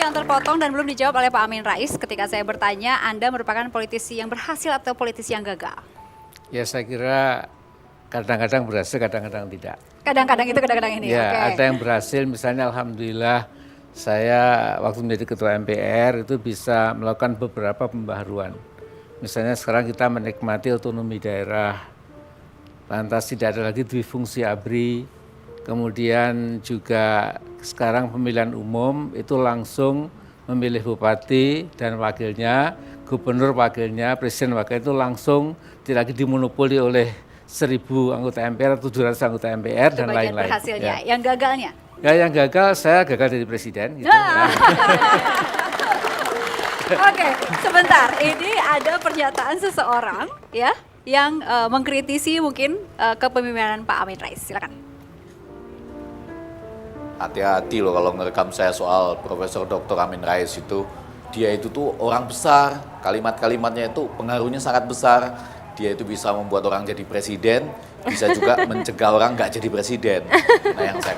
yang terpotong dan belum dijawab oleh Pak Amin Rais ketika saya bertanya, Anda merupakan politisi yang berhasil atau politisi yang gagal? Ya saya kira kadang-kadang berhasil, kadang-kadang tidak. Kadang-kadang itu, kadang-kadang ini. Ya, Oke. ada yang berhasil, misalnya alhamdulillah saya waktu menjadi ketua MPR itu bisa melakukan beberapa pembaharuan. Misalnya sekarang kita menikmati otonomi daerah, lantas tidak ada lagi dwi-fungsi ABRI, kemudian juga sekarang pemilihan umum itu langsung memilih bupati dan wakilnya, gubernur wakilnya, presiden wakil itu langsung tidak lagi dimonopoli oleh 1.000 anggota MPR, 700 anggota MPR dan lain-lain. Berhasilnya, Ya. yang gagalnya? Ya, yang gagal saya gagal jadi presiden. Gitu. Oke, sebentar. Ini ada pernyataan seseorang ya yang mengkritisi mungkin kepemimpinan Pak Amin Rais. Silakan. Hati-hati loh kalau ngerekam saya soal Profesor Dr. Amin Rais itu. Dia itu tuh orang besar, kalimat-kalimatnya itu pengaruhnya sangat besar. Dia itu bisa membuat orang jadi presiden, bisa juga mencegah orang nggak jadi presiden. Nah yang saya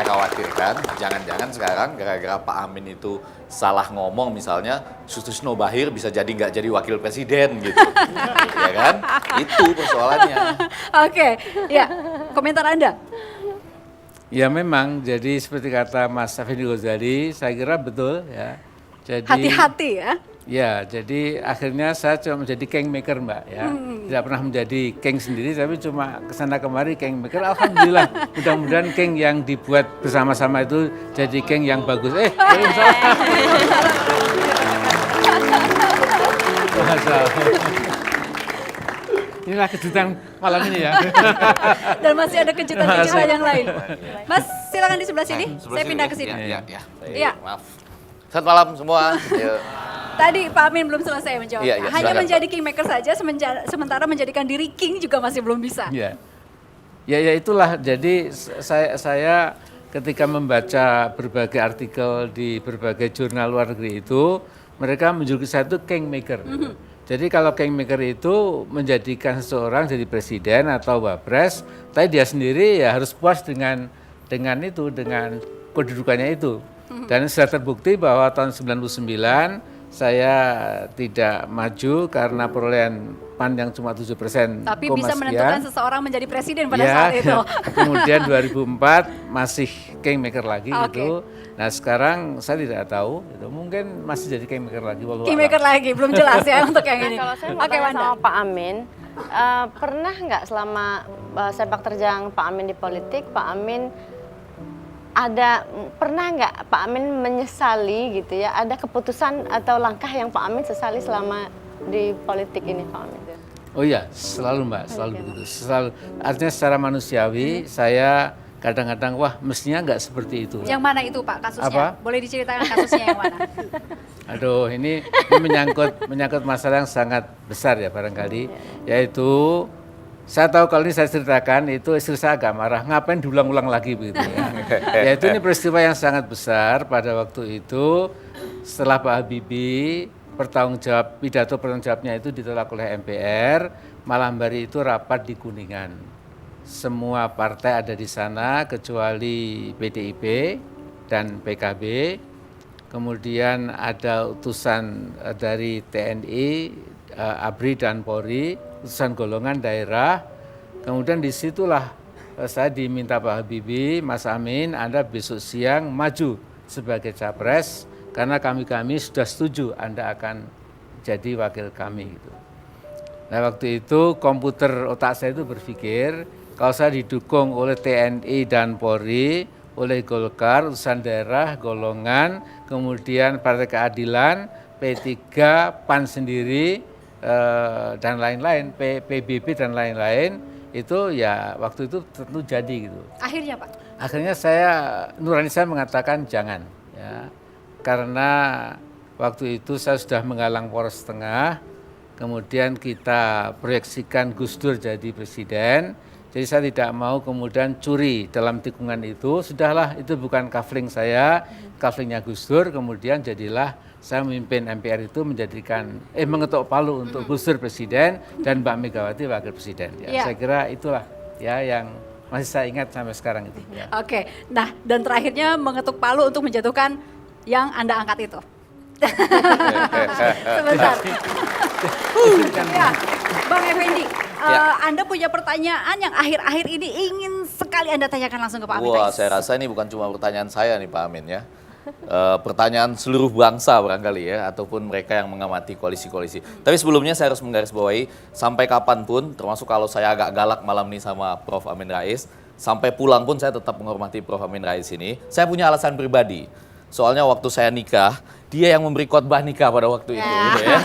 khawatirkan jangan-jangan sekarang gara-gara Pak Amin itu salah ngomong misalnya, Sutisno Bachir bisa jadi nggak jadi wakil presiden gitu. Ya kan? Itu persoalannya. Oke, ya. Komentar Anda? Ya memang, jadi seperti kata Mas Effendi Ghazali, saya kira betul ya. Jadi Hati-hati ya. ya, jadi akhirnya saya cuma menjadi kingmaker Mbak ya. Tidak pernah menjadi king sendiri, tapi cuma kesana kemari kingmaker. Alhamdulillah, mudah-mudahan king yang dibuat bersama-sama itu jadi king yang bagus. Inilah kejutan malam ini ya. Dan masih ada kejutan-kejutan yang lain. Mas, silakan di sebelah sini. Saya pindah ke sini. Ya. Iya. Maaf. Selamat malam semua. Tadi Pak Amin belum selesai menjawab. Iya, Hanya silakan, menjadi kingmaker saja, sementara menjadikan diri king juga masih belum bisa. Ya, ya itulah. Jadi saya ketika membaca berbagai artikel di berbagai jurnal luar negeri itu, mereka menjuluki saya itu kingmaker. Jadi kalau kingmaker itu menjadikan seseorang jadi presiden atau wapres, tapi dia sendiri ya harus puas dengan kedudukannya itu. Dan sudah terbukti bahwa tahun 99 saya tidak maju karena perolehan PAN yang cuma 7%. Tapi bisa menentukan seseorang menjadi presiden pada ya, saat itu. Kemudian 2004 masih kingmaker lagi itu. Nah sekarang saya tidak tahu, itu mungkin masih jadi kingmaker lagi. Kingmaker lagi, belum jelas ya untuk yang ini. Kalau saya mau tanya sama Pak Amin, pernah nggak selama sepak terjang Pak Amin di politik, Pak Amin pernah nggak Pak Amin menyesali gitu ya, ada keputusan atau langkah yang Pak Amin sesali selama di politik ini Pak Amin? Oh iya, selalu Mbak, selalu begitu. Selalu, artinya secara manusiawi saya kadang-kadang wah mestinya nggak seperti itu. Yang mana itu Pak kasusnya? Apa? Boleh diceritakan kasusnya yang mana? Aduh, ini menyangkut masalah yang sangat besar ya barangkali, yaitu saya tahu kalau ini saya ceritakan itu istri saya agak marah, ngapain diulang-ulang lagi begitu ya. Yaitu ini peristiwa yang sangat besar pada waktu itu setelah Pak Habibie pidato pertanggung jawabnya itu ditolak oleh MPR, malam hari itu rapat di Kuningan. Semua partai ada di sana kecuali PDIP dan PKB. Kemudian ada utusan dari TNI, ABRI dan Polri, utusan golongan daerah. Kemudian disitulah saya diminta Pak Habibie, Mas Amin, Anda besok siang maju sebagai capres karena kami sudah setuju Anda akan jadi wakil kami. Gitu. Nah waktu itu komputer otak saya itu berpikir kalau saya didukung oleh TNI dan Polri, oleh Golkar, utusan daerah, golongan, kemudian Partai Keadilan, P3, PAN sendiri, dan lain-lain, PBB dan lain-lain, itu ya waktu itu tentu jadi gitu. Akhirnya Pak? Akhirnya nurani saya mengatakan jangan, ya, karena waktu itu saya sudah menggalang poros tengah, kemudian kita proyeksikan Gus Dur jadi presiden. Jadi saya tidak mau kemudian curi dalam tikungan itu, sudahlah itu bukan kafling saya, kaflingnya Gus Dur, kemudian jadilah saya memimpin MPR itu mengetok palu untuk Gus Dur presiden dan Mbak Megawati wakil presiden. Ya, saya kira itulah ya yang masih saya ingat sampai sekarang itu. Ya. Oke, nah dan terakhirnya mengetuk palu untuk menjatuhkan yang Anda angkat itu. Sebentar. Ya, Bang Effendi, Anda punya pertanyaan yang akhir-akhir ini ingin sekali Anda tanyakan langsung ke Pak Amin Wah, Rais. saya rasa ini bukan cuma pertanyaan saya nih Pak Amin ya. Pertanyaan seluruh bangsa barangkali ya, ataupun mereka yang mengamati koalisi-koalisi. Tapi sebelumnya saya harus menggarisbawahi, sampai kapanpun, termasuk kalau saya agak galak malam ini sama Prof. Amin Rais, sampai pulang pun saya tetap menghormati Prof. Amin Rais ini. Saya punya alasan pribadi. Soalnya waktu saya nikah, dia yang memberi khotbah nikah pada waktu itu. Gitu ya.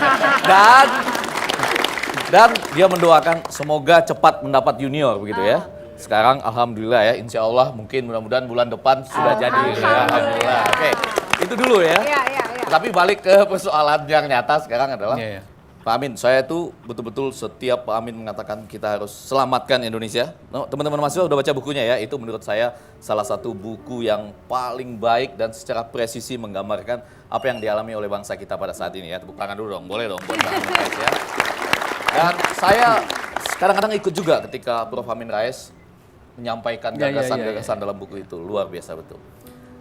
Dan dia mendoakan semoga cepat mendapat junior begitu ya. Sekarang alhamdulillah ya, insya Allah mungkin mudah-mudahan bulan depan sudah jadi. Ya, alhamdulillah. Oke, itu dulu ya. Iya. Tapi balik ke persoalan yang nyata sekarang adalah, Iya. Pak Amin, saya itu betul-betul setiap Pak Amin mengatakan kita harus selamatkan Indonesia. No, teman-teman mahasiswa udah baca bukunya ya, itu menurut saya salah satu buku yang paling baik dan secara presisi menggambarkan apa yang dialami oleh bangsa kita pada saat ini ya. Tepuk tangan dulu dong, boleh dong buat Pak Amin Rais ya. Dan saya kadang-kadang ikut juga ketika Prof. Amin Rais menyampaikan gagasan-gagasan dalam buku itu, luar biasa betul.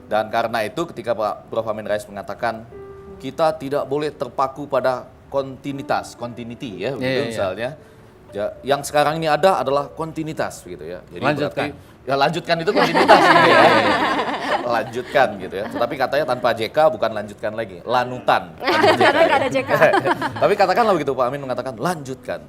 Dan karena itu ketika Pak Prof. Amin Rais mengatakan kita tidak boleh terpaku pada continuity ya, begitu misalnya. Ya, yang sekarang ini ada adalah kontinuitas begitu ya. Jadi Lanjutkan. berarti, ya lanjutkan itu kontinuitas gitu ya. Lanjutkan gitu ya. Tetapi katanya tanpa JK bukan lanjutkan lagi, lanutan. Karena nggak ada JK. Tapi katakanlah begitu Pak Amin mengatakan lanjutkan.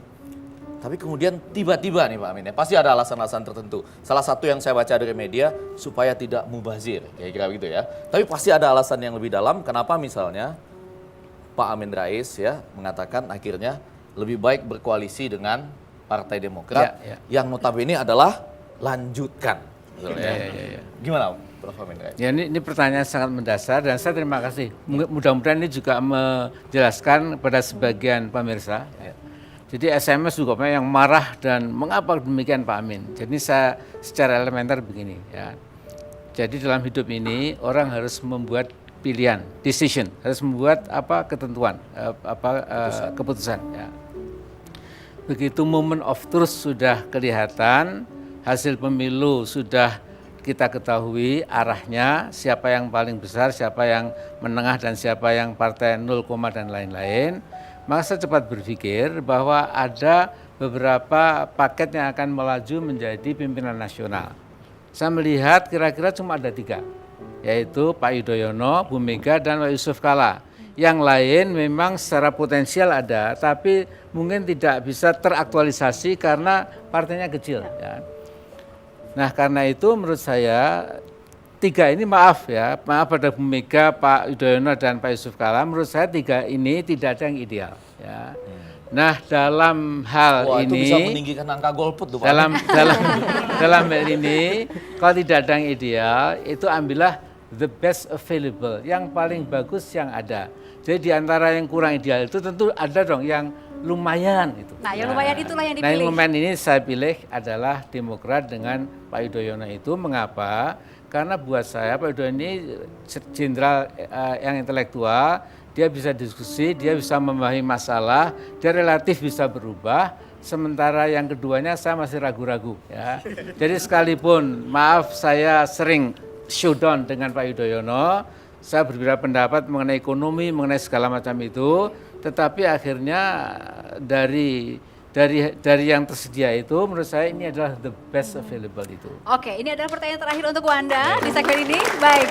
Tapi kemudian tiba-tiba nih Pak Amin ya, pasti ada alasan-alasan tertentu. Salah satu yang saya baca dari media supaya tidak mubazir, kira-kira begitu ya. Tapi pasti ada alasan yang lebih dalam kenapa misalnya Pak Amin Rais ya mengatakan akhirnya lebih baik berkoalisi dengan Partai Demokrat yang notabene adalah lanjutkan. Gimana Prof. Amin Rais? Ya ini pertanyaan sangat mendasar dan saya terima kasih. Mudah-mudahan ini juga menjelaskan kepada sebagian pemirsa. Ya. Jadi SMS juga banyak yang marah dan mengapa demikian Pak Amin. Jadi saya secara elementer begini ya. Jadi dalam hidup ini orang harus membuat pilihan, decision, harus membuat ketentuan, keputusan. Ya. Begitu moment of truth sudah kelihatan, hasil pemilu sudah kita ketahui arahnya, siapa yang paling besar, siapa yang menengah dan siapa yang partai 0, dan lain-lain. Maka saya cepat berpikir bahwa ada beberapa paket yang akan melaju menjadi pimpinan nasional. Saya melihat kira-kira cuma ada 3, yaitu Pak Yudhoyono, Bu Mega, dan Pak Yusuf Kalla. Yang lain memang secara potensial ada, tapi mungkin tidak bisa teraktualisasi karena partainya kecil. Ya. Nah karena itu menurut saya 3 ini maaf pada Bu Mega, Pak Yudhoyono dan Pak Yusuf Kalla, menurut saya 3 ini tidak ada yang ideal. Ya. Nah dalam hal itu ini, bisa meninggikan angka golput tuh Pak. dalam hal ini, kalau tidak ada yang ideal, itu ambillah the best available, yang paling bagus yang ada. Jadi di antara yang kurang ideal itu tentu ada dong yang lumayan itu. Nah, yang lumayan itulah yang dipilih. Nah, yang lumayan ini saya pilih adalah Demokrat dengan Pak Yudhoyono itu. Mengapa? Karena buat saya Pak Yudhoyono ini jenderal yang intelektual, dia bisa diskusi, dia bisa memahami masalah, dia relatif bisa berubah. Sementara yang keduanya saya masih ragu-ragu. Ya. Jadi sekalipun, maaf saya sering showdown dengan Pak Yudhoyono, saya berbeda pendapat mengenai ekonomi, mengenai segala macam itu, tetapi akhirnya dari yang tersedia itu menurut saya ini adalah the best available itu. Oke, ini adalah pertanyaan terakhir untuk Wanda di segmen ini. Baik.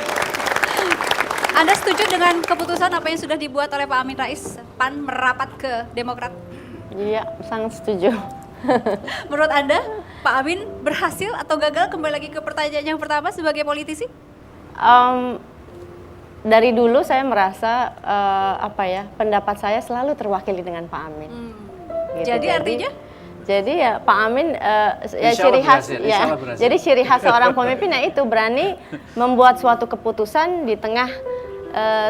Anda setuju dengan keputusan apa yang sudah dibuat oleh Pak Amin Rais, PAN merapat ke Demokrat? Iya, sangat setuju. Menurut Anda, Pak Amin berhasil atau gagal? Kembali lagi ke pertanyaan yang pertama sebagai politisi. Dari dulu saya merasa pendapat saya selalu terwakili dengan Pak Amin. Gitu. Jadi artinya? Jadi ya Pak Amin Jadi ciri khas seorang pemimpin itu berani membuat suatu keputusan di tengah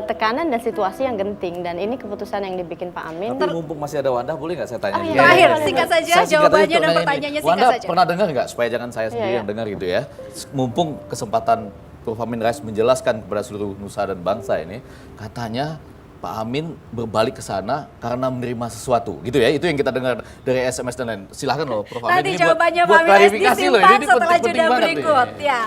tekanan dan situasi yang genting, dan ini keputusan yang dibikin Pak Amin. Tapi mumpung masih ada Wanda, boleh nggak saya tanya? Terakhir, singkat saja jawabannya dan pertanyaannya singkat Wanda saja. pernah dengar nggak, supaya jangan saya sendiri yang dengar gitu ya. Mumpung kesempatan Prof. Amin Rais menjelaskan kepada seluruh nusa dan bangsa ini, katanya Pak Amin berbalik ke sana karena menerima sesuatu, gitu ya. Itu yang kita dengar dari SMS dan lain. Silahkan loh, Prof. Amin. Nanti Ini jawabannya buat Pak Amin klarifikasi loh. disimpan Ini setelah penting jeda banget nih. berikut. Ya.